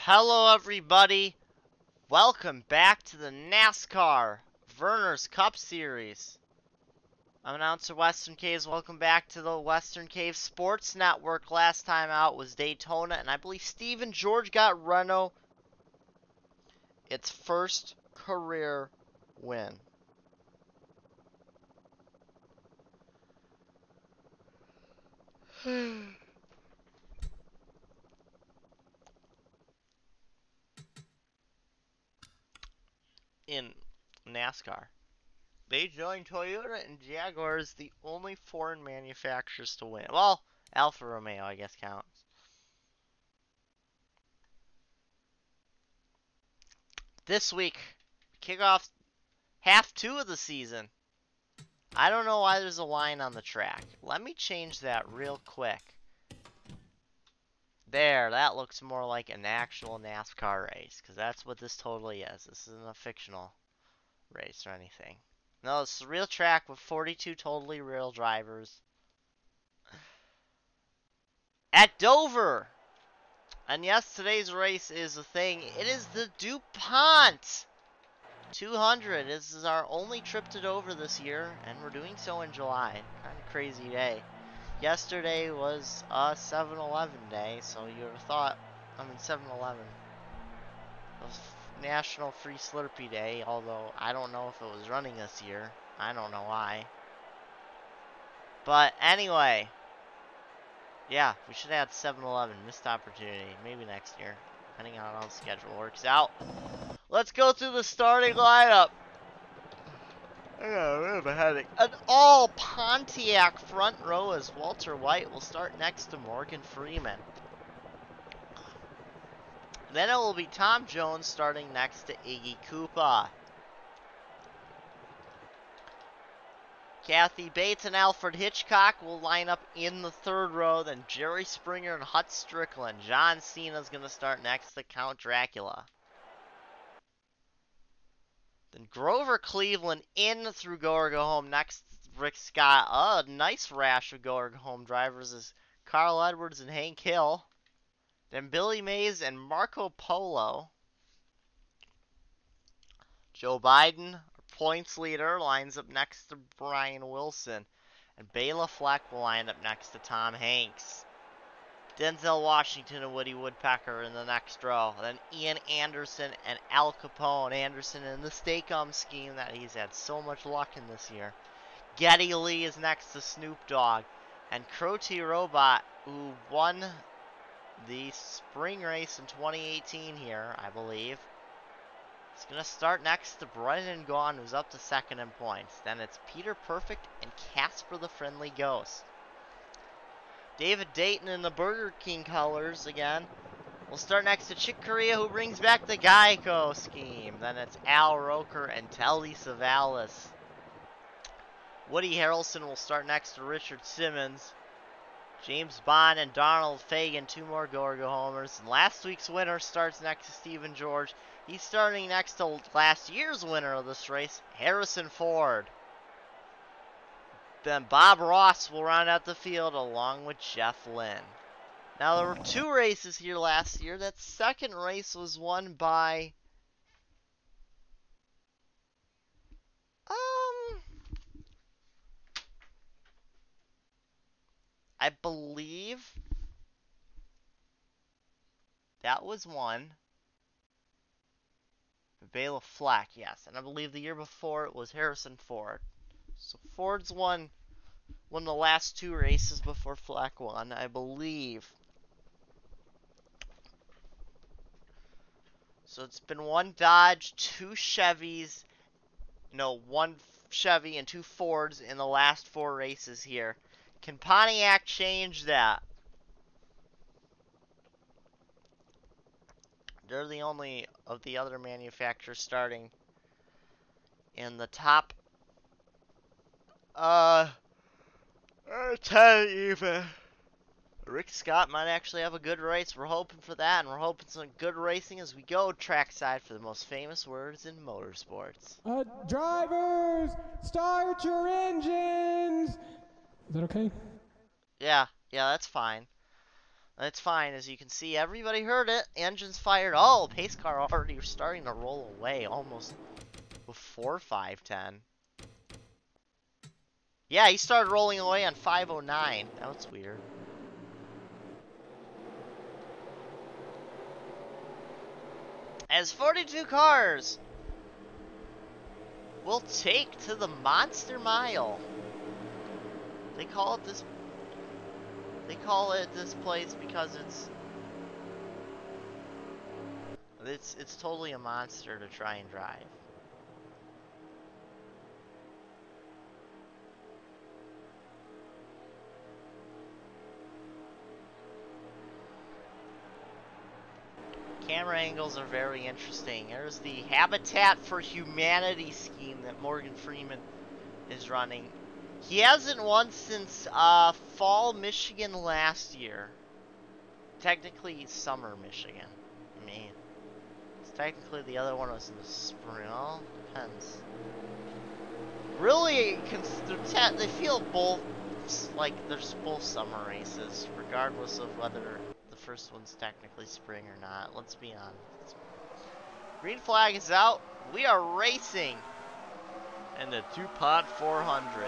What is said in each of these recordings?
Hello everybody, welcome back to the NASCAR Vernors Cup Series. I'm announcer WesternCaves. Welcome back to the WesternCaves Sports Network. Last time out was Daytona, and I believe Steven George got Renault its first career win. In NASCAR. They joined Toyota and Jaguar as the only foreign manufacturers to win. Well, Alfa Romeo, I guess, counts. This week, kick off half two of the season. I don't know why there's a line on the track. Let me change that real quick. There, that looks more like an actual NASCAR race, because that's what this totally is. This isn't a fictional race or anything. No, it's a real track with 42 totally real drivers. At Dover! And yes, today's race is a thing. It is the Dupont 200. This is our only trip to Dover this year, and we're doing so in July. Kind of crazy day. Yesterday was a 7-Eleven day, so you would have thought I'm in 7-Eleven. It was National Free Slurpee Day, although I don't know if it was running this year. I don't know why. But anyway, yeah, we should have had 7-Eleven. Missed opportunity. Maybe next year, depending on how the schedule works out. Let's go through the starting lineup. I got a bit of a headache. An all Pontiac front row as Walter White will start next to Morgan Freeman. Then it will be Tom Jones starting next to Iggy Koopa. Kathy Bates and Alfred Hitchcock will line up in the third row. Then Jerry Springer and Hut Strickland. John Cena's going to start next to Count Dracula. Then Grover Cleveland in through Go or Go Home next to Rick Scott. A nice rash of Go or Go Home drivers is Carl Edwards and Hank Hill. Then Billy Mays and Marco Polo. Joe Biden, our points leader, lines up next to Brian Wilson. And Bela Fleck will line up next to Tom Hanks. Denzel Washington and Woody Woodpecker in the next row. Then Ian Anderson and Al Capone. Anderson in the Steak-umm scheme that he's had so much luck in this year. Geddy Lee is next to Snoop Dogg. And Crow T Robot, who won the spring race in 2018 here, I believe. He's going to start next to Brendan Gaughan, who's up to second in points. Then it's Peter Perfect and Casper the Friendly Ghost. David Dayton in the Burger King colors again. We'll start next to Chick Corea, who brings back the Geico scheme. Then it's Al Roker and Telly Savalas. Woody Harrelson will start next to Richard Simmons. James Bond and Donald Fagen, two more Go or Go Homers. And last week's winner starts next to Steven George. He's starting next to last year's winner of this race, Harrison Ford. Then Bob Ross will round out the field along with Jeff Lynne. Now, there were two races here last year. That second race was won by I believe that was one. Bela Fleck, yes. And I believe the year before it was Harrison Ford. So Ford's won the last two races before Fleck won, I believe. So it's been one Dodge, two Chevys, one Chevy and two Fords in the last four races here. Can Pontiac change that? They're the only of the other manufacturers starting in the top 10 even. Rick Scott might actually have a good race. We're hoping for that, and we're hoping some good racing as we go trackside for the most famous words in motorsports. Drivers, start your engines! Is that okay? Yeah, that's fine. That's fine. As you can see, everybody heard it. Engines fired. Oh, pace car already starting to roll away almost before 510. Yeah, he started rolling away on 509. That was weird. As 42 cars will take to the Monster Mile. They call it this place because it's totally a monster to try and drive. Camera angles are very interesting. There's the Habitat for Humanity scheme that Morgan Freeman is running. He hasn't won since fall Michigan last year. Technically summer Michigan. I mean, technically the other one was in the spring. Well, depends. Really, they feel both like there's both summer races, regardless of whether the first one's technically spring or not. Let's be honest. Green flag is out. We are racing in the Dupont 400.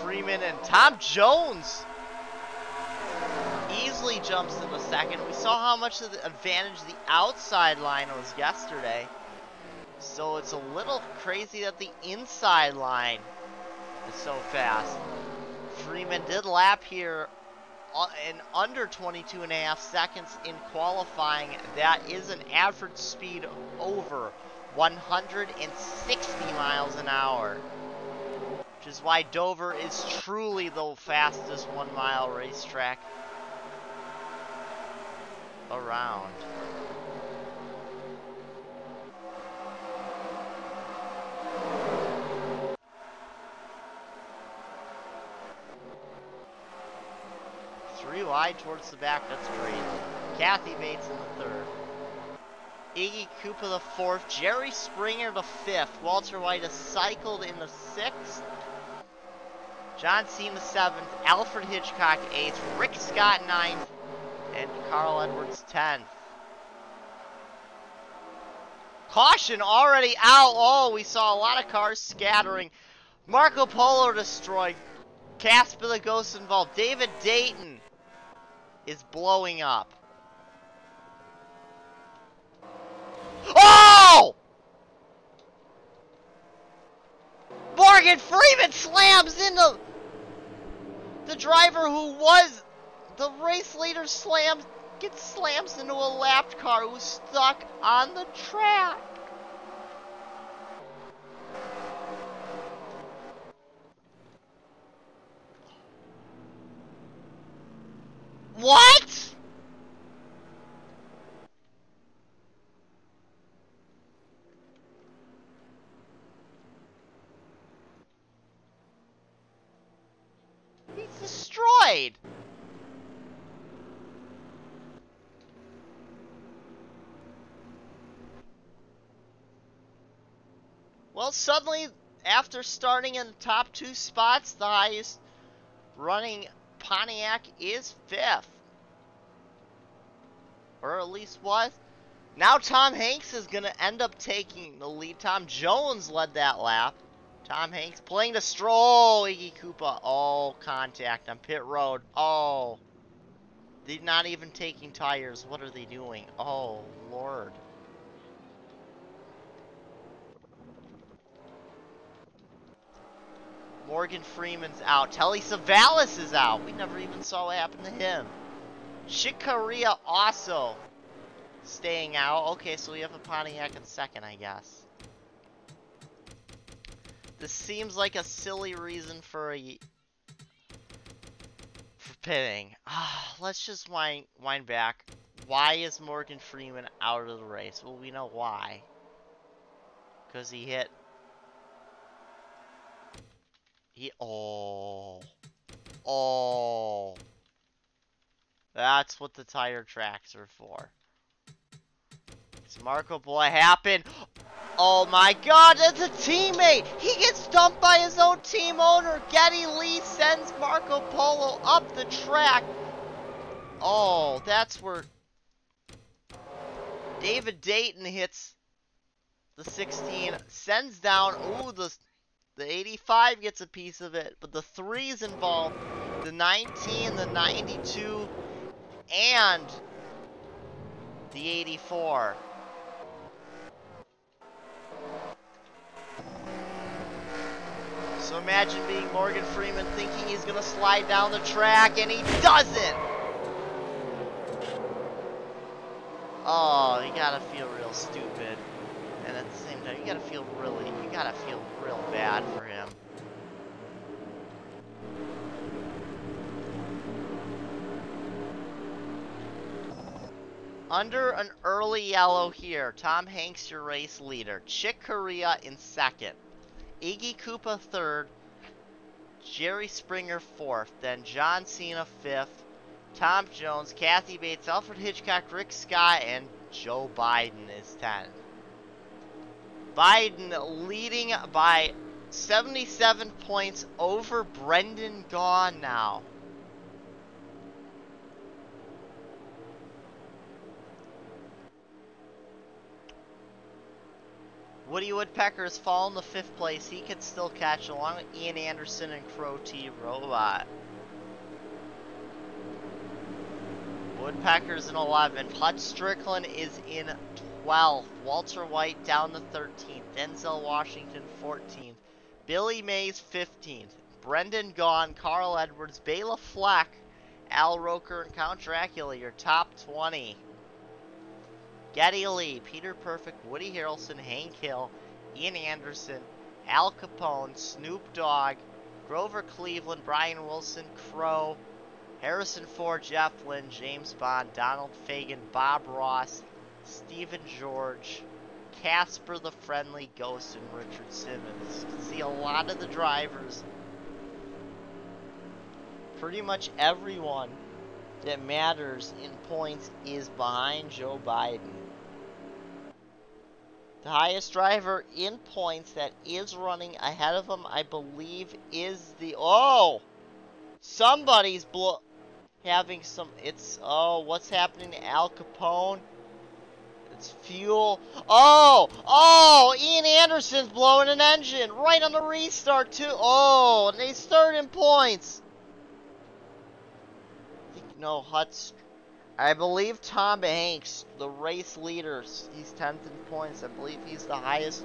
Freeman and Tom Jones easily jumps in the second. We saw how much of the advantage the outside line was yesterday. So it's a little crazy that the inside line is so fast. Freeman did lap here in under 22.5 seconds in qualifying. That is an average speed over 160 miles an hour. Which is why Dover is truly the fastest 1 mile racetrack around. Three wide towards the back, that's great. Kathy Bates in the third. Iggy Koopa the fourth, Jerry Springer the fifth, Walter White has cycled in the sixth, John Cena seventh, Alfred Hitchcock eighth, Rick Scott ninth, and Carl Edwards 10th. Caution already out. Oh, we saw a lot of cars scattering. Marco Polo destroyed. Casper the Ghost involved. David Dayton is blowing up. Oh! Morgan Freeman slams into the driver who was the race leader, gets slams into a lapped car who's stuck on the track. What? He's destroyed. Well, suddenly, after starting in the top two spots, the highest running Pontiac is fifth. Or at least was. Now Tom Hanks is going to end up taking the lead. Tom Jones led that lap. Tom Hanks playing the stroll. Iggy Koopa. Oh, contact on pit road. Oh. They're not even taking tires. What are they doing? Oh, Lord. Morgan Freeman's out. Telly Savalas is out. We never even saw what happened to him. Chick Corea also staying out. Okay, so we have a Pontiac in second, I guess. This seems like a silly reason for pitting. Let's just wind back. Why is Morgan Freeman out of the race? Well, we know why. Because he hit. Oh. That's what the tire tracks are for. It's Marco Boy happened. Oh my God, that's a teammate. He gets dumped by his own team owner. Geddy Lee sends Marco Polo up the track. Oh, that's where David Dayton hits the 16, sends down. Ooh, the 85 gets a piece of it, but the 3's involved. The 19, the 92, and the 84. So imagine being Morgan Freeman thinking he's going to slide down the track, and he doesn't! Oh, you gotta feel real stupid. And at the same time, you gotta feel real bad for him. Under an early yellow here, Tom Hanks, your race leader. Chick Corea in second. Iggy Koopa third. Jerry Springer fourth. Then John Cena fifth. Tom Jones, Kathy Bates, Alfred Hitchcock, Rick Scott, and Joe Biden is 10th. Biden leading by 77 points over Brendan Gaughan now. Woody Woodpecker has fallen to 5th place. He could still catch along with Ian Anderson and Crow T Robot. Woodpecker's in 11th. Hut Strickland is in 12th. Walter White down to 13th. Denzel Washington 14th. Billy Mays 15th. Brendan Gaughan, Carl Edwards, Bela Fleck, Al Roker, and Count Dracula, your top 20. Geddy Lee, Peter Perfect, Woody Harrelson, Hank Hill, Ian Anderson, Al Capone, Snoop Dogg, Grover Cleveland, Brian Wilson, Crow, Harrison Ford, Jeff Lynne, James Bond, Donald Fagen, Bob Ross, Stephen George, Casper the Friendly Ghost, and Richard Simmons. You can see a lot of the drivers, pretty much everyone that matters in points is behind Joe Biden. The highest driver in points that is running ahead of him, I believe, is the... Oh! Somebody's having some... It's... Oh, what's happening to Al Capone? It's fuel. Oh! Oh! Ian Anderson's blowing an engine right on the restart, too. Oh! And they start in points. No, Huts. I believe Tom Hanks, the race leader, he's 10th in points. I believe he's the highest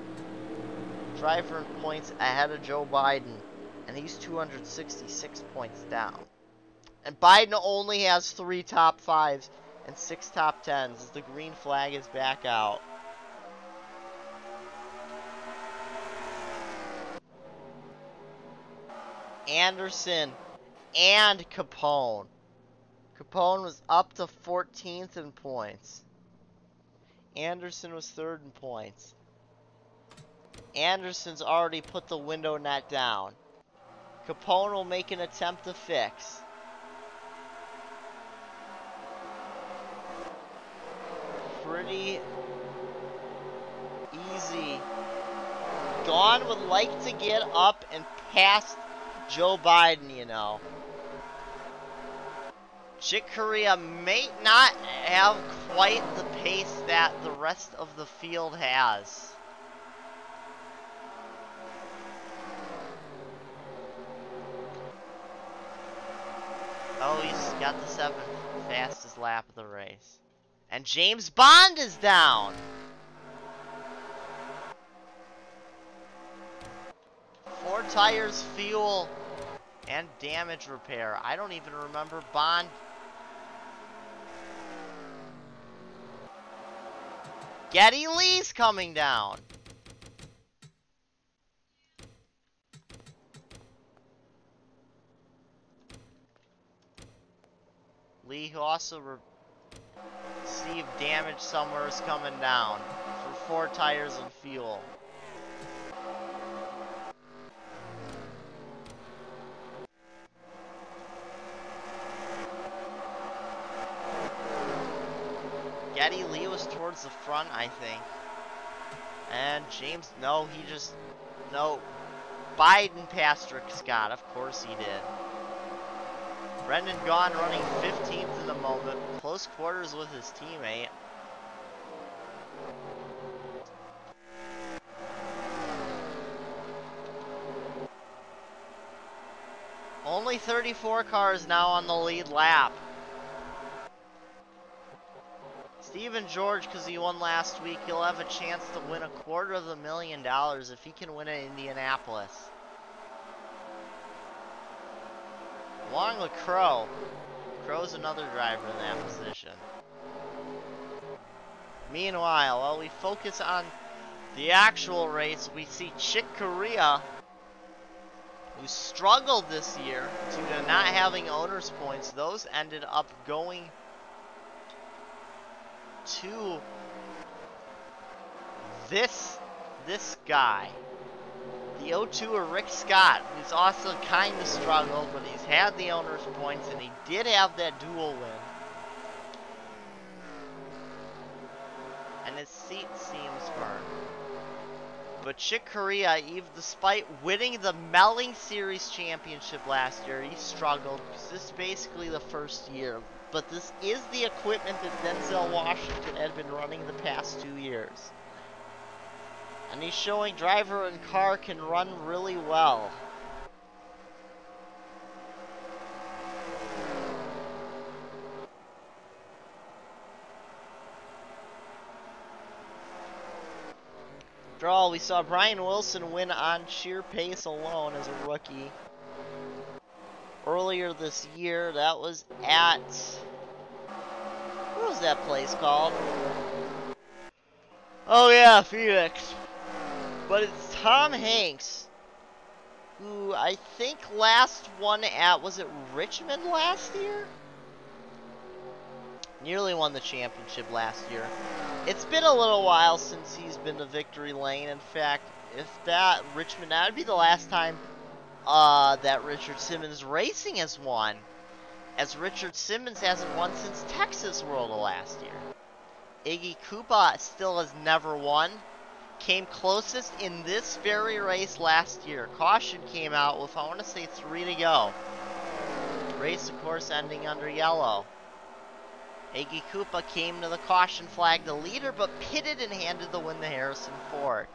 driver in points ahead of Joe Biden. And he's 266 points down. And Biden only has 3 top 5s and 6 top 10s as the green flag is back out. Anderson and Capone. Capone was up to 14th in points. Anderson was 3rd in points. Anderson's already put the window net down. Capone will make an attempt to fix. Pretty easy. Gaughan would like to get up and pass Joe Biden, you know. Chick Corea may not have quite the pace that the rest of the field has. Oh, he's got the 7th fastest lap of the race. And James Bond is down! Four tires, fuel, and damage repair. I don't even remember Bond. Geddy Lee's coming down. Lee, who also received damage somewhere, is coming down for 4 tires and fuel. Geddy Lee was towards the front, I think. And James, no, he just, no. Biden passed Rick Scott, of course he did. Brendan Gaughan running 15th in the moment. Close quarters with his teammate. Only 34 cars now on the lead lap. Stephen George, because he won last week, he'll have a chance to win $250,000 if he can win at Indianapolis. Along with Crow. Crow's another driver in that position. Meanwhile, while we focus on the actual race, we see Chick Corea, who struggled this year due to not having owner's points. Those ended up going to this guy. The 02er Rick Scott, who's also kind of struggled, but he's had the owner's points, and he did have that dual win. And his seat seems burned. But Chick Corea, even despite winning the Melling Series Championship last year, he struggled, because this is basically the first year. But this is the equipment that Denzel Washington had been running the past 2 years. And he's showing driver and car can run really well. After all, we saw Brian Wilson win on sheer pace alone as a rookie earlier this year. That was at... what was that place called? Oh yeah, Phoenix. But it's Tom Hanks, who I think last won at, was it Richmond last year? Nearly won the championship last year. It's been a little while since he's been to victory lane. In fact, if that Richmond, that would be the last time that Richard Simmons Racing has won, as Richard Simmons hasn't won since Texas World of last year. Iggy Koopa still has never won. Came closest in this very race last year. Caution came out with, I want to say, 3 to go. Race, of course, ending under yellow. Iggy Koopa came to the caution flag, the leader, but pitted and handed the win to Harrison Ford.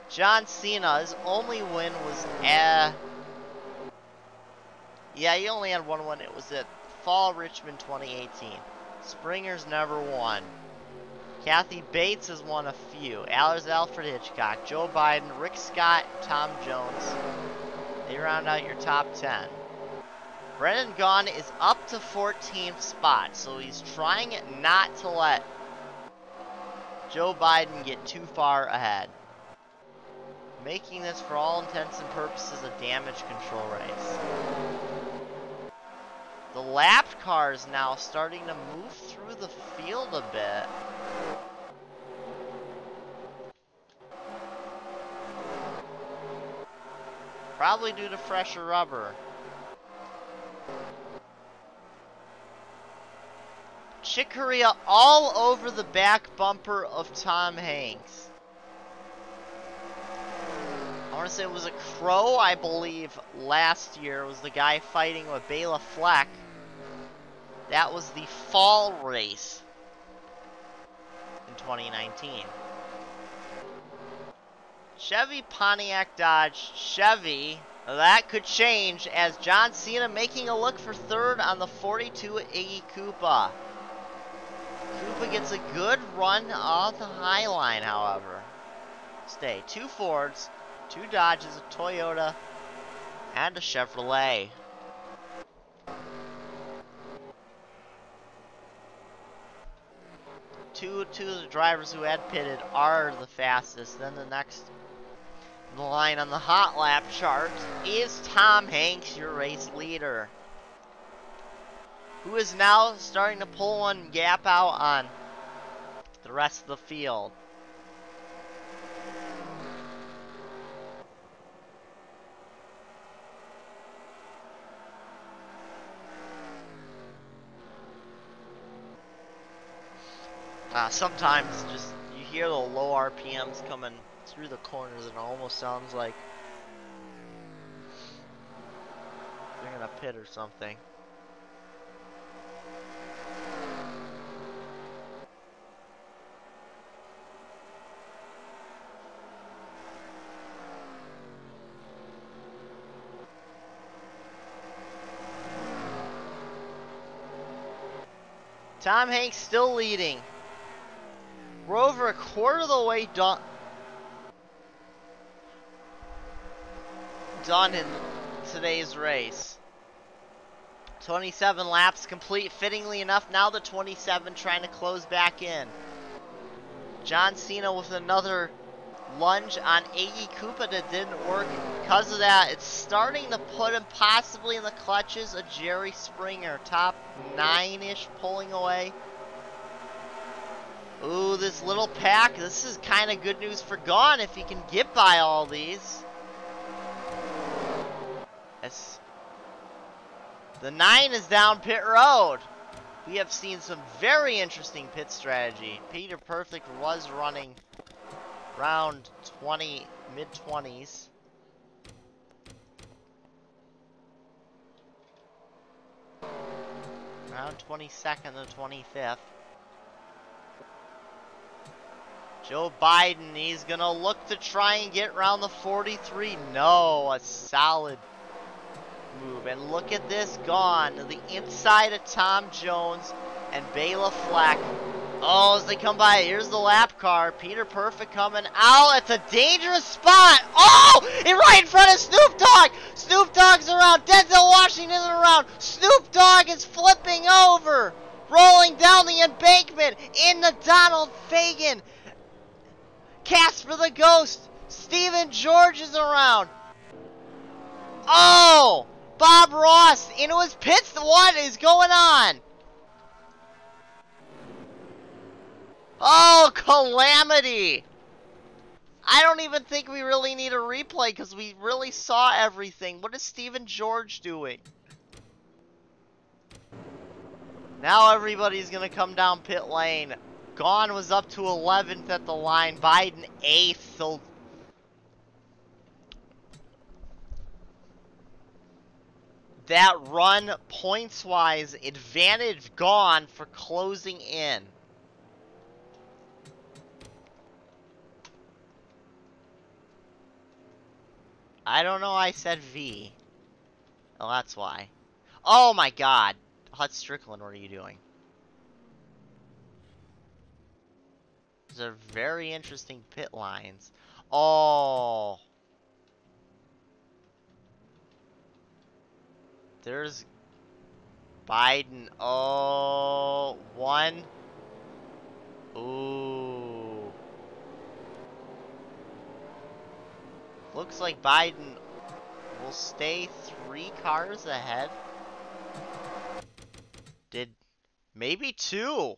John Cena, his only win was yeah, he only had one win. It was at Fall Richmond 2018. Springer's never won. Kathy Bates has won a few. Alfred Hitchcock, Joe Biden, Rick Scott, Tom Jones. They round out your top 10. Brendan Gaughan is up to 14th spot, so he's trying not to let Joe Biden get too far ahead. Making this, for all intents and purposes, a damage control race. The lapped car is now starting to move through the field a bit. Probably due to fresher rubber. Chick Corea all over the back bumper of Tom Hanks. I want to say it was a Crow, I believe, last year. It was the guy fighting with Bela Fleck. That was the fall race in 2019. Chevy, Pontiac, Dodge, Chevy. That could change as John Cena making a look for third on the 42 Iggy Koopa. Koopa gets a good run off the high line, however. Stay. 2 Fords, 2 Dodges, a Toyota, and a Chevrolet. Two of the drivers who had pitted are the fastest. Then the next in the line on the hot lap chart is Tom Hanks, your race leader, who is now starting to pull one gap out on the rest of the field. Sometimes just you hear the low RPMs coming through the corners and it almost sounds like they're gonna pit or something. Tom Hanks still leading. We're over a quarter of the way done in today's race. 27 laps complete. Fittingly enough, now the 27 trying to close back in. John Cena with another lunge on Iggy Koopa that didn't work. Because of that, it's starting to put him possibly in the clutches of Jerry Springer. Top 9-ish pulling away. Ooh, this little pack. This is kind of good news for Gone if he can get by all these. Yes. The 9 is down pit road. We have seen some very interesting pit strategy. Peter Perfect was running around 20, mid-20s. Around 22nd to 25th. Joe Biden, he's going to look to try and get around the 43. No, a solid move. And look at this, Gone to the inside of Tom Jones and Bela Fleck. Oh, as they come by, here's the lap car. Peter Perfect coming out. It's a dangerous spot. Oh, and right in front of Snoop Dogg. Snoop Dogg's around. Denzel Washington is around. Snoop Dogg is flipping over, rolling down the embankment into Donald Fagen. Casper the Ghost. Stephen George is around. Oh, Bob Ross into his pits. What is going on? Oh, calamity! I don't even think we really need a replay because we really saw everything. What is Stephen George doing? Now everybody's going to come down pit lane. Gone was up to 11th at the line. Biden 8th. So that run points-wise advantage Gone for closing in. I don't know, I said V. Oh, that's why. Oh my god. Hut Strickland, what are you doing? These are very interesting pit lines. Oh. There's Biden. Oh, one. Ooh. Looks like Biden will stay 3 cars ahead. Maybe 2.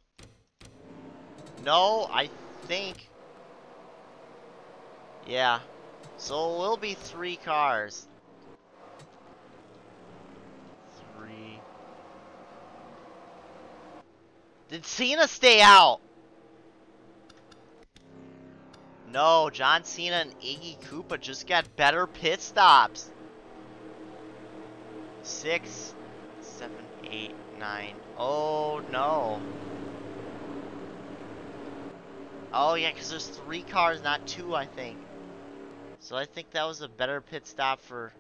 No, I think. Yeah. So it will be 3 cars. 3. Did Cena stay out? No, John Cena and Iggy Koopa just got better pit stops. 6, 7, 8, 9. Oh, no. Oh, yeah, because there's 3 cars, not 2, I think. So I think that was a better pit stop for...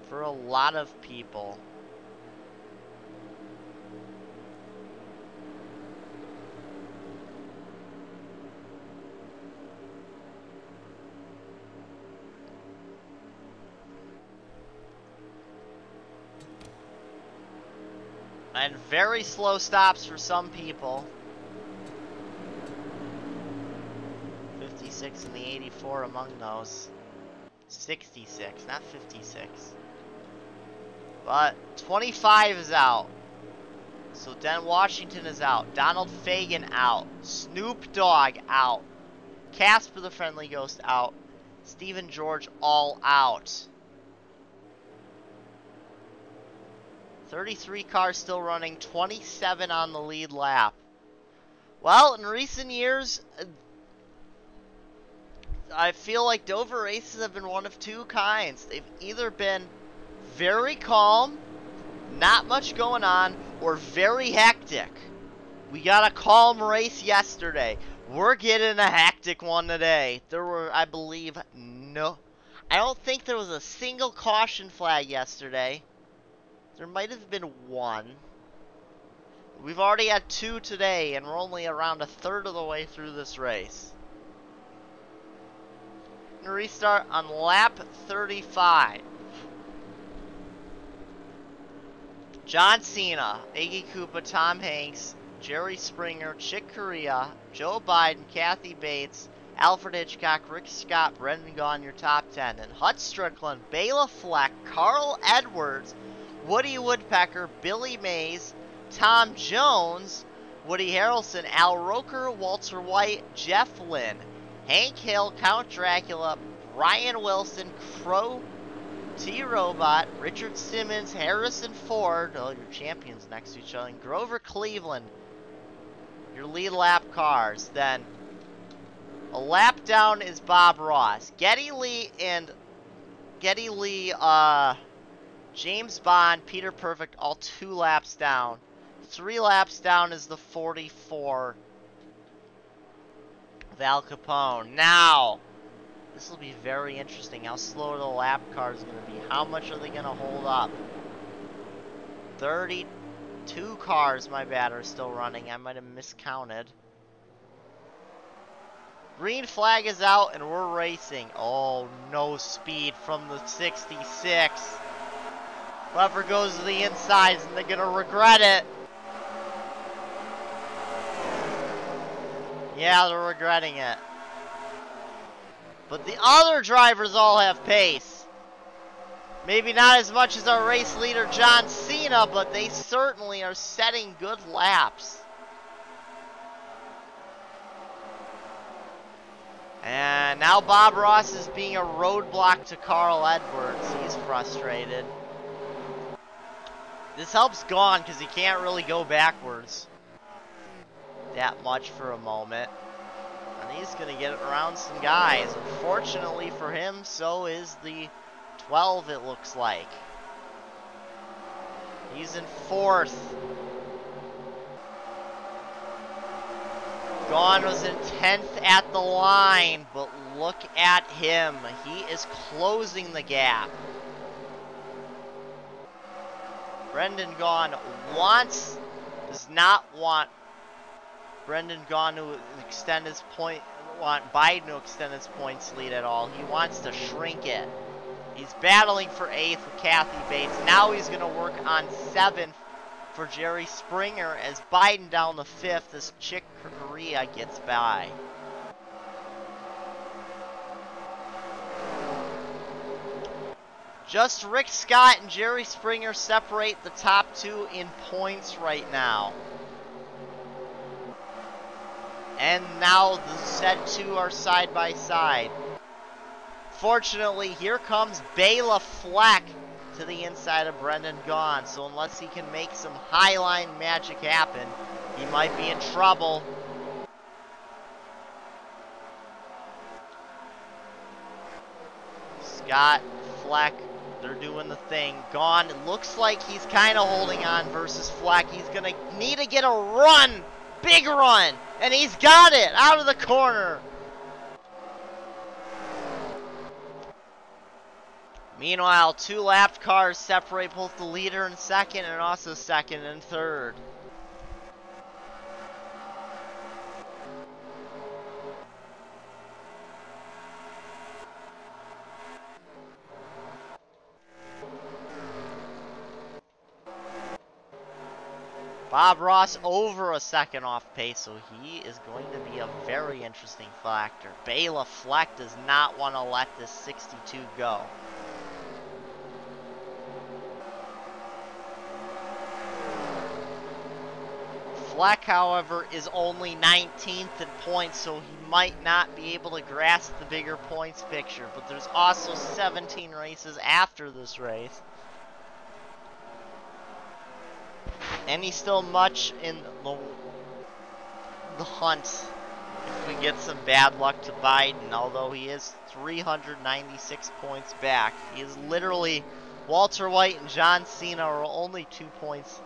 for a lot of people. And very slow stops for some people. 56 and the 84 among those. 66, not 56. But 25 is out. So Den Washington is out. Donald Fagen out. Snoop Dogg out. Casper the Friendly Ghost out. Stephen George all out. 33 cars still running. 27 on the lead lap. Well, in recent years, I feel like Dover races have been one of 2 kinds. They've either been very calm, not much going on, or very hectic. We got a calm race yesterday. We're getting a hectic one today. There were, I believe, I don't think there was a single caution flag yesterday. There might have been one. We've already had 2 today, and we're only around a third of the way through this race. Gonna restart on lap 35. John Cena, Iggy Koopa, Tom Hanks, Jerry Springer, Chick Corea, Joe Biden, Kathy Bates, Alfred Hitchcock, Rick Scott, Brendan Gaughan, your top 10. And Hut Strickland, Bela Fleck, Carl Edwards, Woody Woodpecker, Billy Mays, Tom Jones, Woody Harrelson, Al Roker, Walter White, Jeff Lynne, Hank Hill, Count Dracula, Brian Wilson, Crow T-Robot, Richard Simmons, Harrison Ford, oh, your champions next to each other, and Grover Cleveland, your lead lap cars. Then a lap down is Bob Ross. Geddy Lee, James Bond, Peter Perfect, all 2 laps down. 3 laps down is the 44 of Al Capone. Now, this will be very interesting. How slow the lap cars are going to be. How much are they going to hold up? 32 cars, my bad, are still running. I might have miscounted. Green flag is out and we're racing. Oh, no speed from the 66. Whoever goes to the insides and they're going to regret it. Yeah, they're regretting it. But the other drivers all have pace. Maybe not as much as our race leader, John Cena, but they certainly are setting good laps. And now Bob Ross is being a roadblock to Carl Edwards. He's frustrated. This helps Gaughan because he can't really go backwards that much for a moment. And he's going to get around some guys. Unfortunately for him, so is the 12, it looks like. He's in 4th. Gaughan was in 10th at the line, but look at him. He is closing the gap. Brendan Gaughan does not want Brendan Gaughan to extend his Biden to extend his points lead at all. He wants to shrink it. He's battling for 8th with Kathy Bates. Now he's going to work on 7th for Jerry Springer as Biden down the 5th as Chick Corea gets by. Just Rick Scott and Jerry Springer separate the top 2 in points right now. And now the set 2 are side by side. Fortunately, here comes Bela Fleck to the inside of Brendan Gaughan. So unless he can make some highline magic happen, he might be in trouble. Scott, Fleck, they're doing the thing. Gaughan, it looks like he's kind of holding on versus Fleck. He's going to need to get a run. Big run. And he's got it out of the corner. Meanwhile, 2 lapped cars separate both the leader and second and also second and third. Bob Ross over a second off pace, so he is going to be a very interesting factor. Bela Fleck does not want to let this 62 go. Fleck, however, is only 19th in points, so he might not be able to grasp the bigger points picture. But there's also 17 races after this race. And he's still much in the hunt if we get some bad luck to Biden, although he is 396 points back. He is literally, Walter White and John Cena are only 2 points,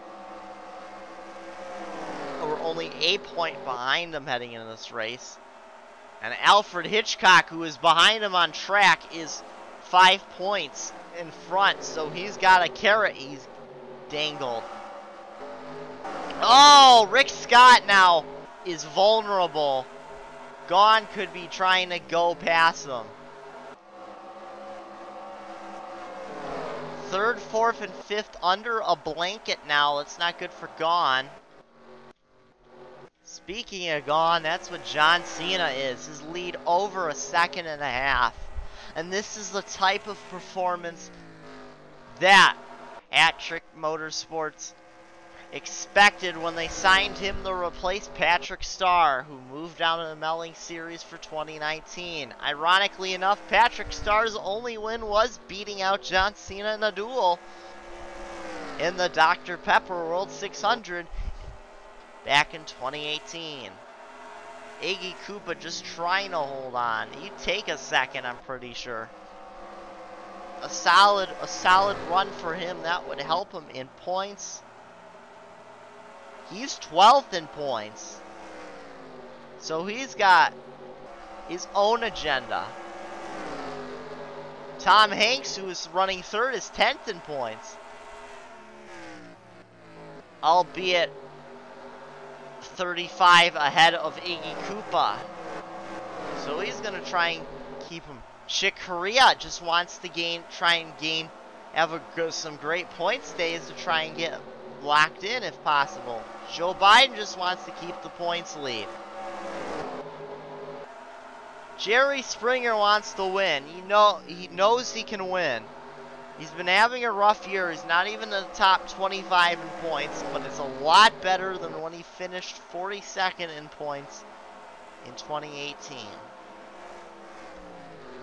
or only a point behind him heading into this race. And Alfred Hitchcock, who is behind him on track, is 5 points in front. So he's got a carrot he's dangled. Oh, Rick Scott now is vulnerable. Gone could be trying to go past him. Third, fourth, and fifth under a blanket now. That's not good for Gone. Speaking of Gone, that's what John Cena is. His lead over a second and a half. And this is the type of performance that At-Trick Motorsports expected when they signed him to replace Patrick Starr, who moved down to the Melling Series for 2019. Ironically enough, Patrick Starr's only win was beating out John Cena in a duel in the Dr. Pepper World 600 back in 2018. Iggy Koopa just trying to hold on. He'd take a second, I'm pretty sure. A solid run for him. That would help him in points. He's 12th in points. So he's got his own agenda. Tom Hanks, who is running third, is 10th in points. Albeit 35 ahead of Iggy Koopa. So he's going to try and keep him. Chick Corea just wants to have some great points days to try and get locked in if possible. Joe Biden just wants to keep the points lead. Jerry Springer wants to win. He knows he can win. He's been having a rough year. He's not even in the top 25 in points, but it's a lot better than when he finished 42nd in points in 2018.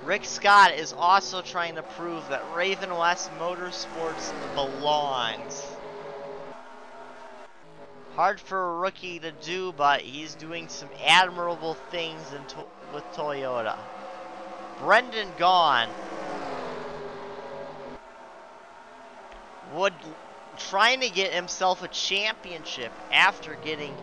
Rick Scott is also trying to prove that Raven West Motorsports belongs. Hard for a rookie to do, but he's doing some admirable things with Toyota. Brendan Gaughan trying to get himself a championship after getting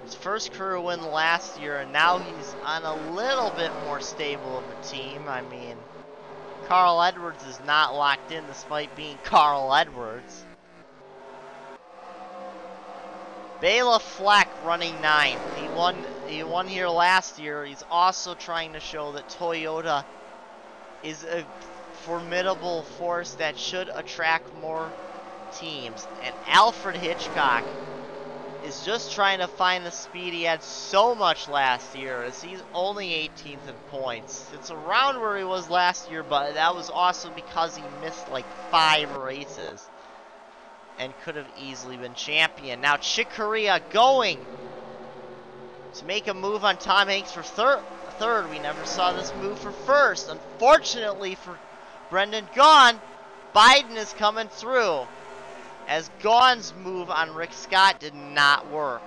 his first career win last year, and now he's on a little bit more stable of a team. I mean, Carl Edwards is not locked in despite being Carl Edwards. Bela Fleck running 9th. He won here last year. He's also trying to show that Toyota is a formidable force that should attract more teams. And Alfred Hitchcock is just trying to find the speed he had so much last year, as he's only 18th in points. It's around where he was last year, but that was also because he missed like 5 races and could have easily been champion. Now Chick Corea going to make a move on Tom Hanks for third. We never saw this move for first. Unfortunately for Brendan Gaughan, Biden is coming through, as Gaughan's move on Rick Scott did not work.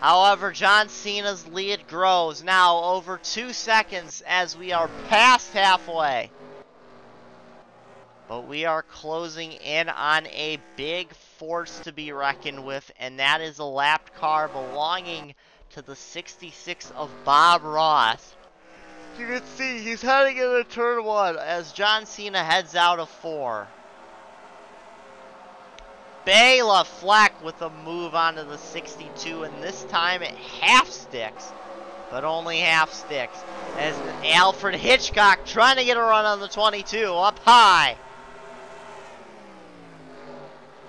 However, John Cena's lead grows now over 2 seconds as we are past halfway. But we are closing in on a big force to be reckoned with, and that is a lapped car belonging to the 66 of Bob Ross. You can see he's heading into turn 1 as John Cena heads out of 4. Bela Fleck with a move onto the 62, and this time it half sticks, but only half sticks, as Alfred Hitchcock trying to get a run on the 22 up high.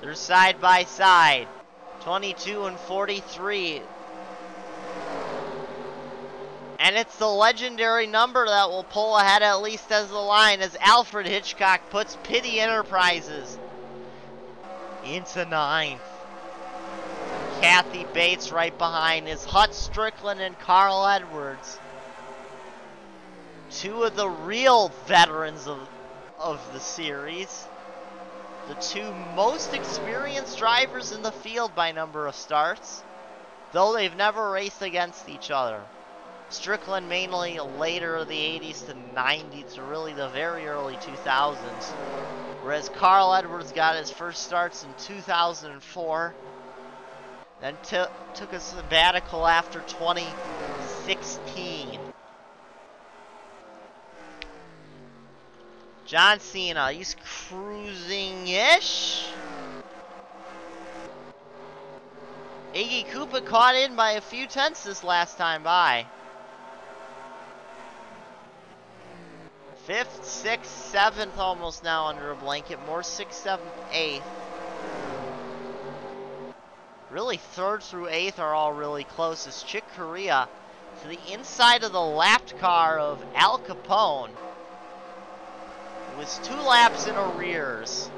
They're side by side, 22 and 43. And it's the legendary number that will pull ahead at least as the line, as Alfred Hitchcock puts Pitty Enterprises into 9th. Kathy Bates right behind is Hut Strickland and Carl Edwards. 2 of the real veterans of the series. The 2 most experienced drivers in the field by number of starts, though they've never raced against each other. Strickland mainly later of the 80s to 90s to really the very early 2000s. Whereas Carl Edwards got his first starts in 2004. Then took a sabbatical after 2016. John Cena, he's cruising-ish. Iggy Koopa caught in by a few tenths this last time by. 5th, 6th, 7th almost now under a blanket. More 6th, 7th, 8th. Really 3rd through 8th are all really close as Chick Corea to the inside of the lapped car of Al Capone. It was 2 laps in arrears.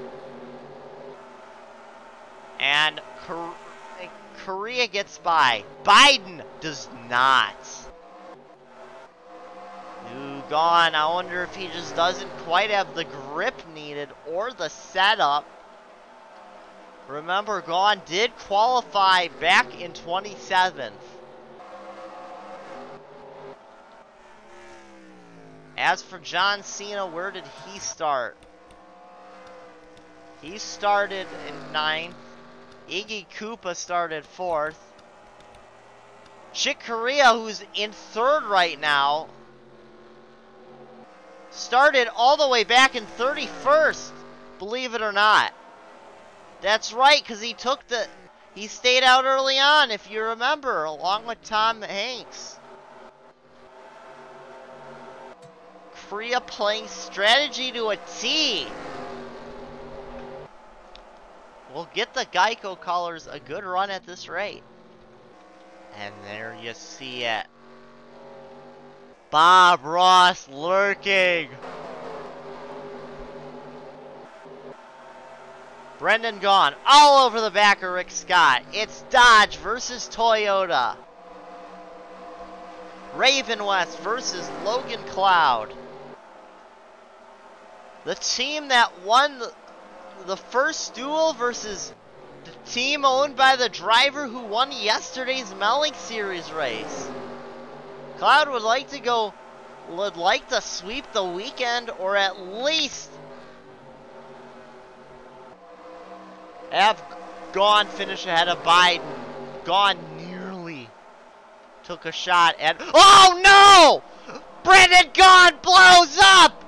And Korea gets by. Biden does not. Ooh, gone. I wonder if he just doesn't quite have the grip needed or the setup. Remember, Gone did qualify back in 27th. As for John Cena, where did he start? He started in 9th. Iggy Koopa started 4th. Chick Corea, who's in 3rd right now, started all the way back in 31st, believe it or not. That's right, because he stayed out early on, if you remember, along with Tom Hanks. Korea playing strategy to a T. We'll get the Geico colors a good run at this rate. And there you see it. Bob Ross lurking. Brendan Gaughan all over the back of Rick Scott. It's Dodge versus Toyota. Raven West versus Logan Cloud. The team that won the first duel versus the team owned by the driver who won yesterday's Melling Series race. Cloud would like to sweep the weekend, or at least have Gaughan finish ahead of Biden. Gaughan nearly took a shot at, oh no! Brendan Gaughan blows up!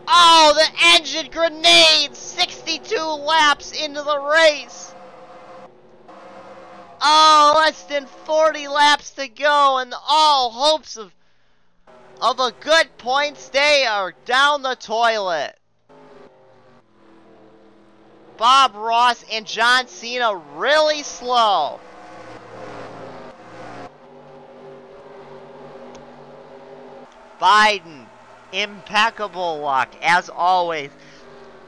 Oh, the engine grenade! 62 laps into the race! Oh, less than 40 laps to go, and all hopes of a good points day are down the toilet. Bob Ross and John Cena really slow. Biden, impeccable luck, as always.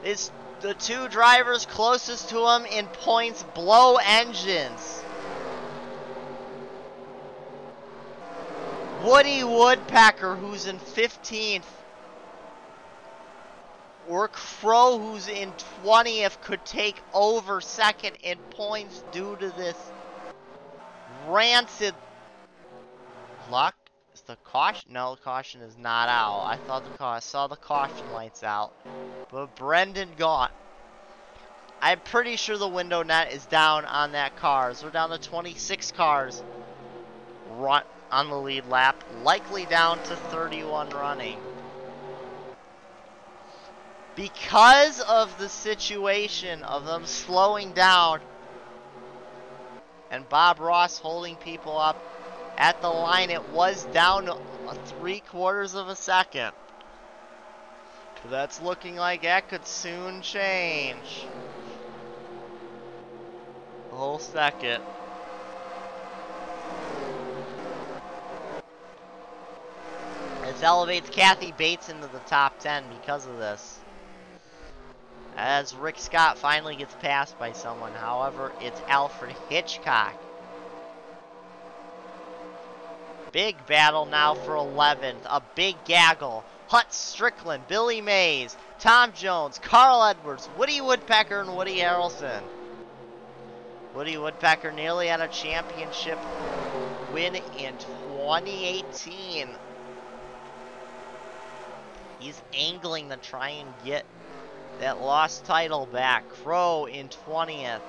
It's the 2 drivers closest to him in points blow engines. Woody Woodpecker, who's in 15th, or Crow, who's in 20th, could take over 2nd in points due to this rancid luck. Is the caution? No, the caution is not out. I saw the caution lights out. But Brendan Gaughan, I'm pretty sure the window net is down on that car. So we're down to 26 cars on the lead lap, likely down to 31 running. Because of the situation of them slowing down and Bob Ross holding people up at the line, it was down 3/4 of a second. But that's looking like that could soon change. A whole second. This elevates Kathy Bates into the top 10 because of this. As Rick Scott finally gets passed by someone. However, it's Alfred Hitchcock. Big battle now for 11th. A big gaggle. Hut Strickland, Billy Mays, Tom Jones, Carl Edwards, Woody Woodpecker, and Woody Harrelson. Woody Woodpecker nearly had a championship win in 2018. He's angling to try and get that lost title back. Crow in 20th.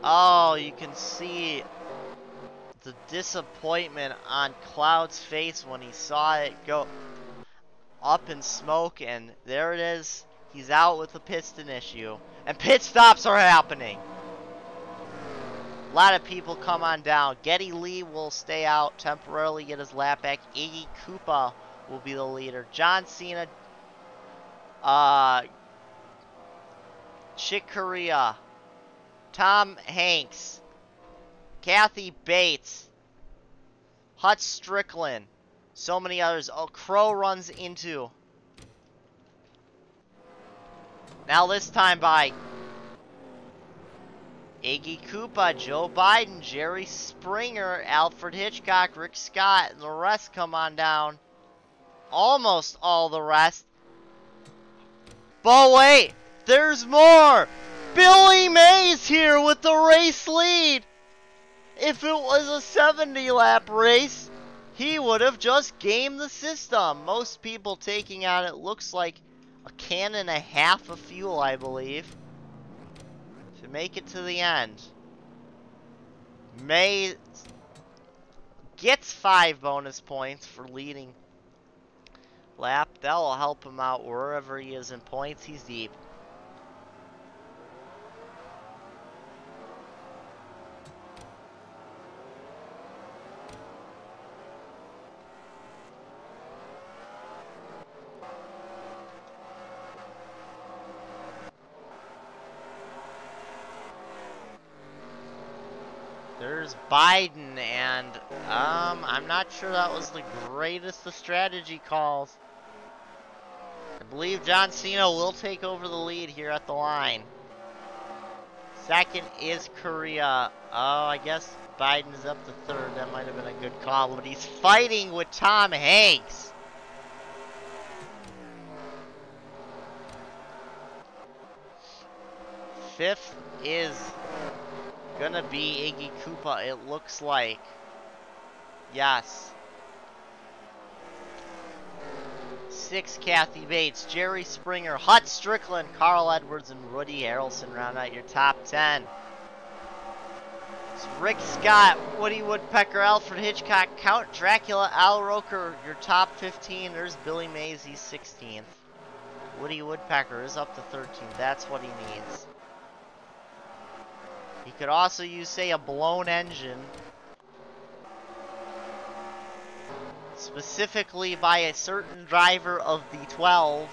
Oh, you can see the disappointment on Cloud's face when he saw it go up in smoke, and there it is. He's out with a piston issue. And pit stops are happening. A lot of people come on down. Geddy Lee will stay out temporarily, get his lap back. Iggy Koopa will be the leader. John Cena, Chick Corea, Tom Hanks, Kathy Bates, Hut Strickland, so many others. Oh, Crow runs into. Now this time by Iggy Koopa, Joe Biden, Jerry Springer, Alfred Hitchcock, Rick Scott, and the rest come on down. Almost all the rest. But wait, there's more! Billy Mays here with the race lead! If it was a 70-lap race, he would have just gamed the system. Most people taking on it looks like a can and a half of fuel, I believe, to make it to the end. Mays gets 5 bonus points for leading lap. That'll help him out wherever he is in points. He's deep. There's Biden, and I'm not sure that was the greatest of strategy calls. I believe John Cena will take over the lead here at the line. Second is Korea. Oh, I guess Biden is up to third. That might have been a good call, but he's fighting with Tom Hanks. Fifth is gonna be Iggy Koopa, it looks like. Yes. 6, Kathy Bates, Jerry Springer, Hut Strickland, Carl Edwards, and Woody Harrelson round out your top 10. It's Rick Scott, Woody Woodpecker, Alfred Hitchcock, Count Dracula, Al Roker, your top 15. There's Billy Mays, he's 16th. Woody Woodpecker is up to 13th. That's what he needs. He could also use, say, a blown engine. Specifically by a certain driver of the 12.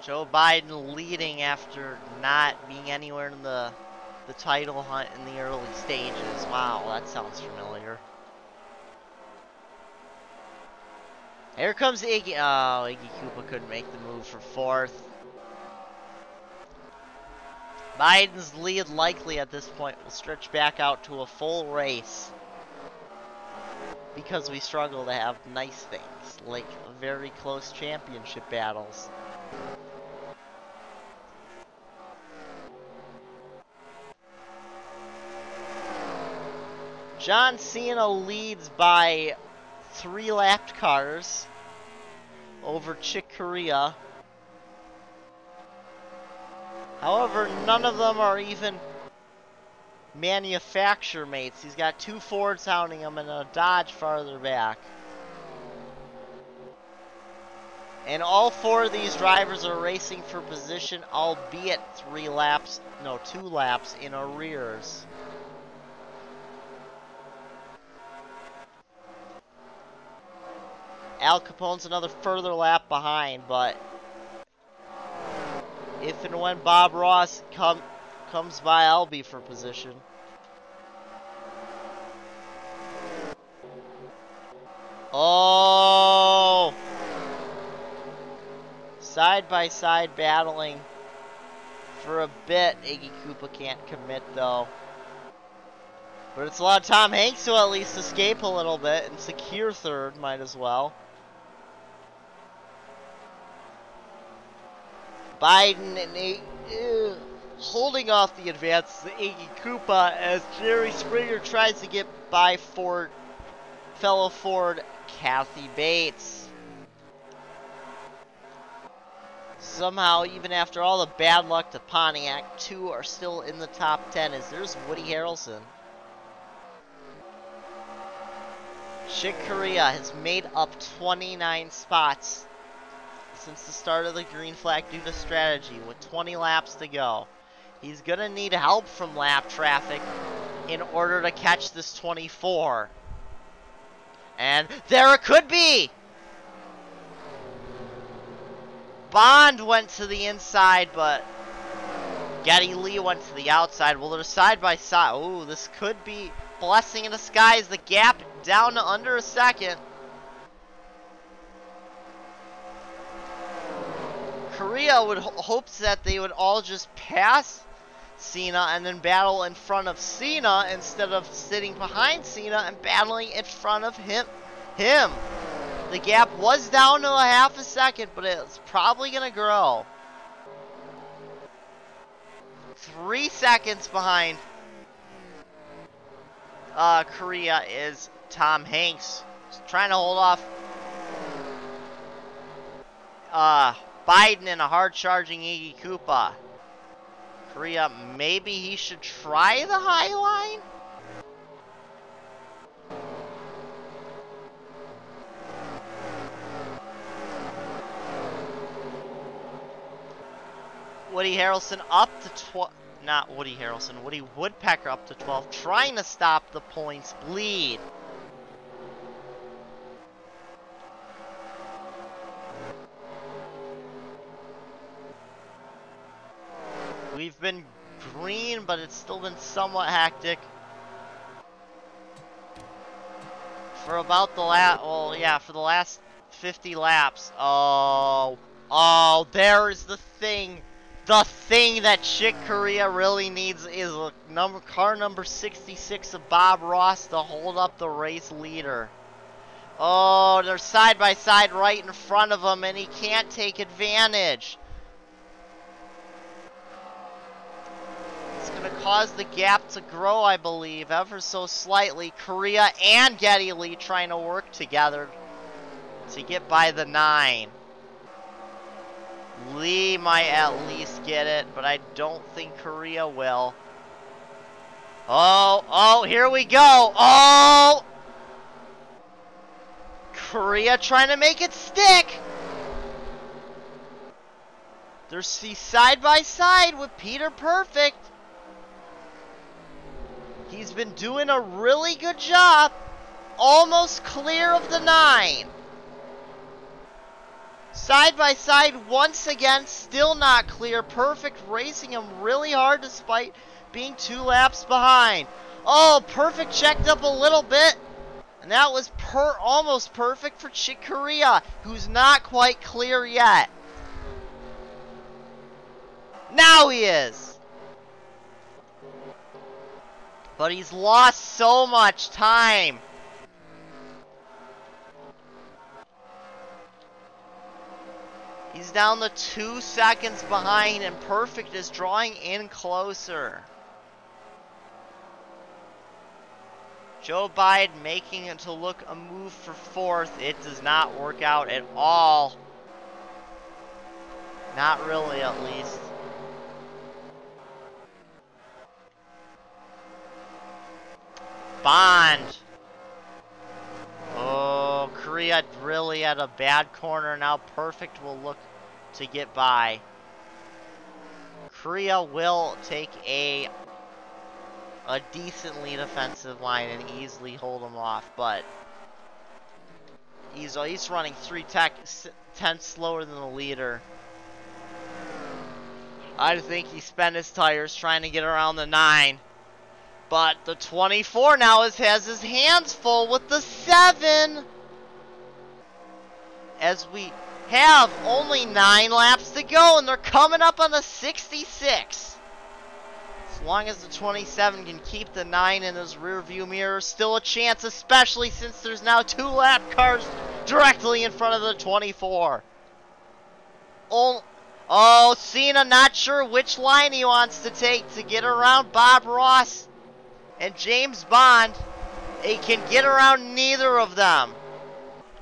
Joe Biden leading after not being anywhere in the title hunt in the early stages. Wow, that sounds familiar. Here comes Iggy. Oh, Iggy Koopa couldn't make the move for 4th. Biden's lead likely at this point will stretch back out to a full race, because we struggle to have nice things like very close championship battles. John Cena leads by 3 lapped cars over Chick Corea. However, none of them are even manufacturer mates. He's got 2 Fords hounding him and a Dodge farther back. And all 4 of these drivers are racing for position, albeit 2 laps in arrears. Al Capone's another further lap behind, but if and when Bob Ross comes by, I'll be for position. side by side battling for a bit. Iggy Koopa can't commit though. But it's allowed Tom Hanks to at least escape a little bit and secure third, might as well. Biden and holding off the advance to Iggy Koopa as Jerry Springer tries to get by fellow Ford Kathy Bates. Somehow, even after all the bad luck to Pontiac, 2 are still in the top 10 as there's Woody Harrelson. Chick Corea has made up 29 spots since the start of the green flag due to strategy with 20 laps to go. He's going to need help from lap traffic in order to catch this 24. And there it could be! Bond went to the inside, but Geddy Lee went to the outside. Well, they're side by side. Ooh, this could be blessing in disguise. The gap down to under a second. Korea would hopes that they would all just pass Cena and then battle in front of Cena instead of sitting behind Cena and battling in front of him. The gap was down to a half a second, but it's probably going to grow. 3 seconds behind Korea is Tom Hanks. Just trying to hold off Biden and a hard-charging Iggy Koopa. Korea, maybe he should try the high line? Woody Harrelson up to 12. Not Woody Harrelson. Woody Woodpecker up to 12. Trying to stop the points bleed. We've been green, but it's still been somewhat hectic. For about the last, well, yeah, for the last 50 laps. Oh, there's the thing. The thing that Chick Corea really needs is a car number 66 of Bob Ross to hold up the race leader. Oh, they're side by side right in front of him, and he can't take advantage. It's going to cause the gap to grow, I believe, ever so slightly. Korea and Geddy Lee trying to work together to get by the 9. Lee might at least get it, but I don't think Korea will. Oh, here we go. Oh! Korea trying to make it stick. They're side by side with Peter Perfect. He's been doing a really good job. Almost clear of the 9. Side by side once again, still not clear. Perfect racing him really hard despite being 2 laps behind. Oh, Perfect checked up a little bit. And that was almost perfect for Chick Corea, who's not quite clear yet. Now he is. But he's lost so much time. He's down to 2 seconds behind, and Perfect is drawing in closer. Joe Biden making it to look a move for 4th. It does not work out at all. Not really, at least. Bond. Oh, Korea really had a bad corner. Now Perfect will look to get by. Korea will take a decently defensive line and easily hold him off, but he's running 3/10 slower than the leader. I think he spent his tires trying to get around the 9. But the 24 now has his hands full with the 7. As we have only 9 laps to go, and they're coming up on the 66. As long as the 27 can keep the 9 in his rear view mirror, still a chance, especially since there's now 2 lap cars directly in front of the 24. Oh, Cena not sure which line he wants to take to get around Bob Ross and James Bond. He can get around neither of them.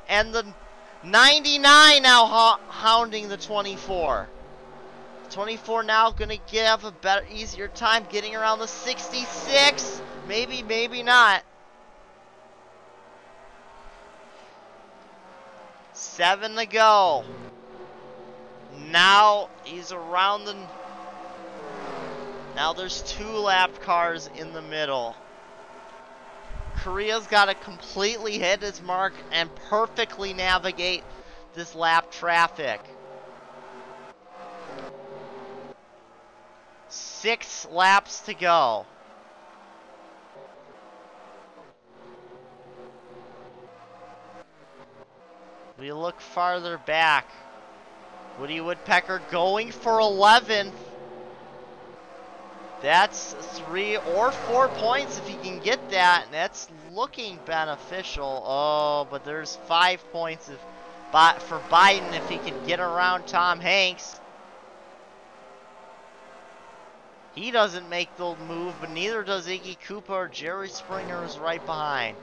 And the 99 now hounding the 24. 24 now gonna have a better, easier time getting around the 66. Maybe, maybe not. 7 to go. Now he's around the... Now there's 2 lap cars in the middle. Korea's got to completely hit his mark and perfectly navigate this lap traffic. 6 laps to go. We look farther back. Woody Woodpecker going for 11th. That's 3 or 4 points if he can get that, and that's looking beneficial. Oh, but there's 5 points for Biden if he can get around Tom Hanks. He doesn't make the move, but neither does Iggy Koopa or Jerry Springer is right behind.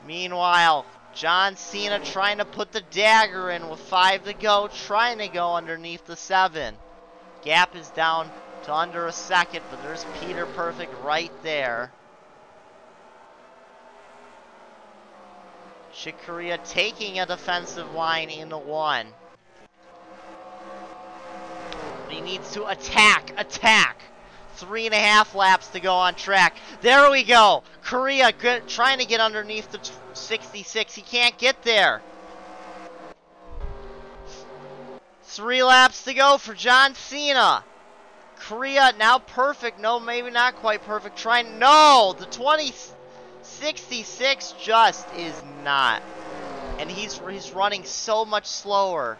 Meanwhile, John Cena trying to put the dagger in with 5 to go, trying to go underneath the 7. Gap is down to under a second, but there's Peter Perfect right there. Chick Corea taking a defensive line into 1. But he needs to attack. 3.5 laps to go on track. There we go. Korea trying to get underneath the 66. He can't get there. 3 laps to go for John Cena. Korea now perfect. No, maybe not quite perfect. No, the 2066 just is not. And he's running so much slower.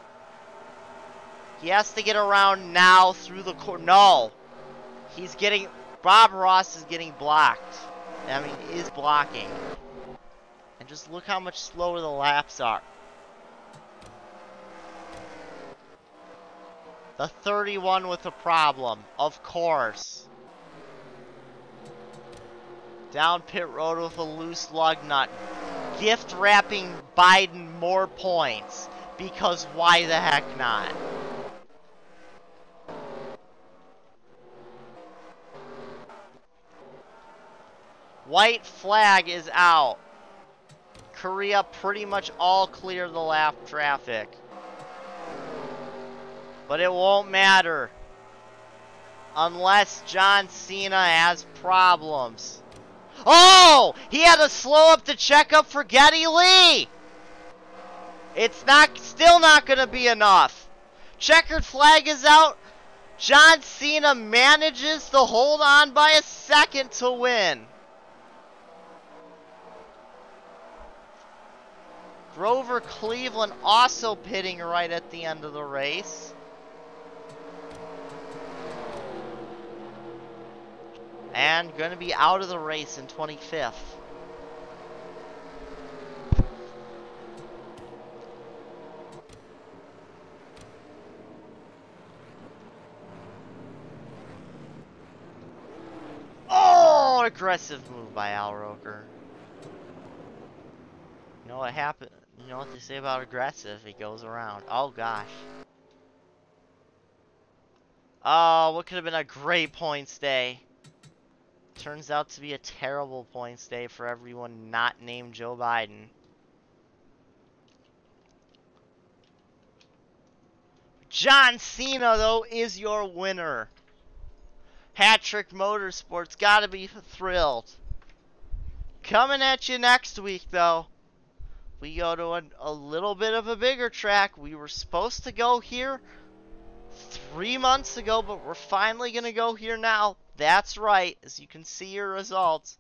He has to get around now through the corner. No. He's getting... Bob Ross is getting blocked. I mean, is blocking. And just look how much slower the laps are. The 31 with a problem, of course. Down pit road with a loose lug nut. Gift wrapping Biden more points. Because why the heck not? White flag is out. Korea pretty much all clear the lap traffic. But it won't matter. Unless John Cena has problems. Oh! He had to slow up the checkup for Geddy Lee! It's still not going to be enough. Checkered flag is out. John Cena manages to hold on by a second to win. Grover Cleveland also pitting right at the end of the race. And going to be out of the race in 25th. Oh, aggressive move by Al Roker. You know what happened? You know what they say about aggressive? He goes around. Oh gosh. Oh, what could have been a great points day. Turns out to be a terrible points day for everyone not named Joe Biden. John Cena, though, is your winner. Hat-Trick Motorsports, gotta be thrilled. Coming at you next week, though. We go to a little bit of a bigger track. We were supposed to go here 3 months ago, but we're finally going to go here now. That's right, as you can see your results.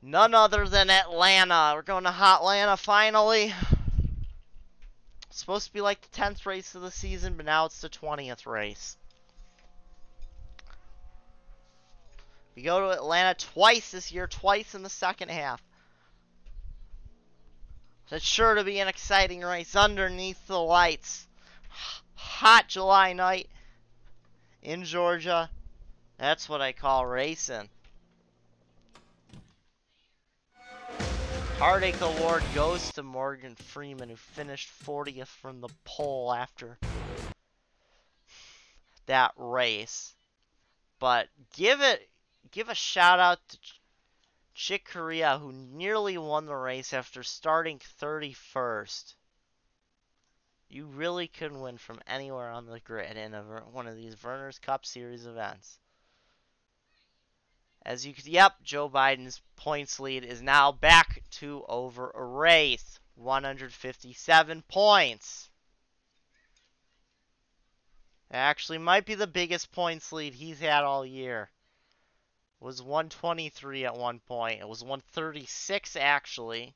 None other than Atlanta. We're going to Hotlanta finally. It's supposed to be like the 10th race of the season, but now it's the 20th race. We go to Atlanta twice this year, twice in the second half. It's sure to be an exciting race underneath the lights. Hot July night in Georgia. That's what I call racing. Heartache Award goes to Morgan Freeman, who finished 40th from the pole after that race. But give a shout out to Chick Corea, who nearly won the race after starting 31st. You really couldn't win from anywhere on the grid in one of these Vernors Cup Series events. As you can, yep, Joe Biden's points lead is now back to over a race. 157 points. It actually might be the biggest points lead he's had all year. It was 123 at one point. It was 136 actually.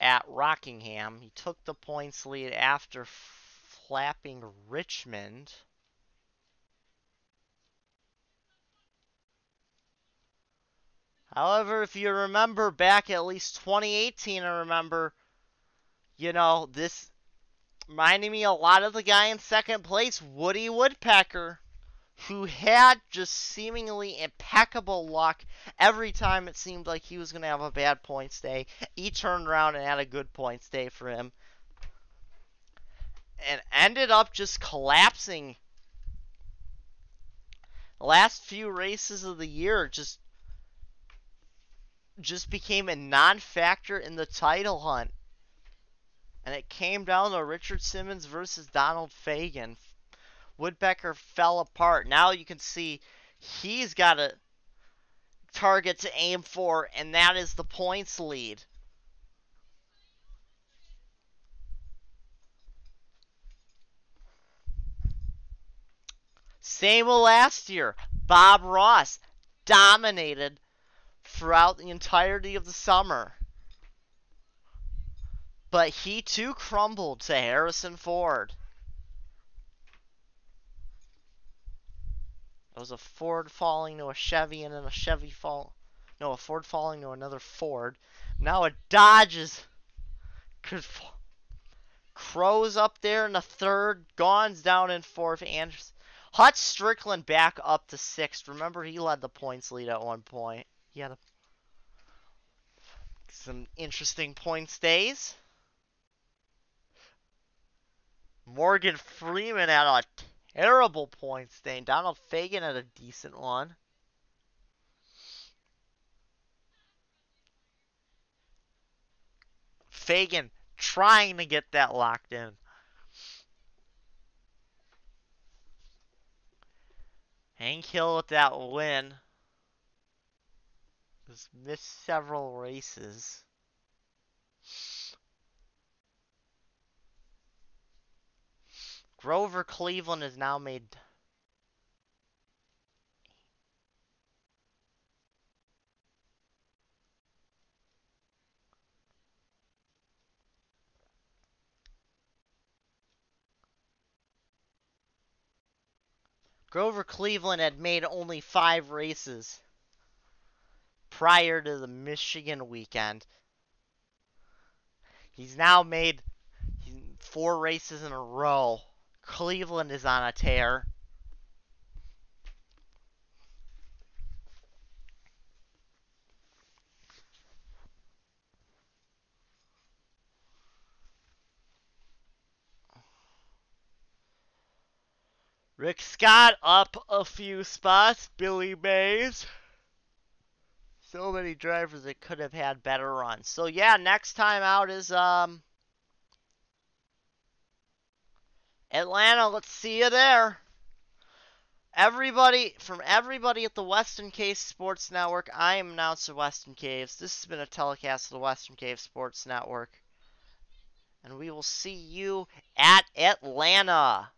At Rockingham. He took the points lead after flapping Richmond. However, if you remember back at least 2018, I remember, this reminded me a lot of the guy in second place, Woody Woodpecker, who had just seemingly impeccable luck every time it seemed like he was going to have a bad points day. He turned around and had a good points day for him. And ended up just collapsing. The last few races of the year just became a non-factor in the title hunt. And it came down to Richard Simmons versus Donald Fagen. Woodpecker fell apart. Now you can see he's got a target to aim for, and that is the points lead. Same with last year. Bob Ross dominated throughout the entirety of the summer. But he too crumbled to Harrison Ford. It was a Ford falling to a Chevy, and then a Ford falling to another Ford. Now a Dodge Crow's up there in the third. Gaughan's down in fourth. Hutch Strickland back up to sixth. Remember, he led the points lead at one point. He had some interesting points days. Morgan Freeman had a terrible points day. Donald Fagen had a decent one. Fagen trying to get that locked in. Hank Hill with that win. Just missed several races. Grover Cleveland has now made Grover Cleveland had made only 5 races prior to the Michigan weekend. He's now made 4 races in a row. Cleveland is on a tear. Rick Scott up a few spots. Billy Mays. So many drivers that could have had better runs. So yeah, next time out is Atlanta. Let's see you there. Everybody at the WesternCaves Sports Network, I am announcer WesternCaves. This has been a telecast of the WesternCaves Sports Network. And we will see you at Atlanta.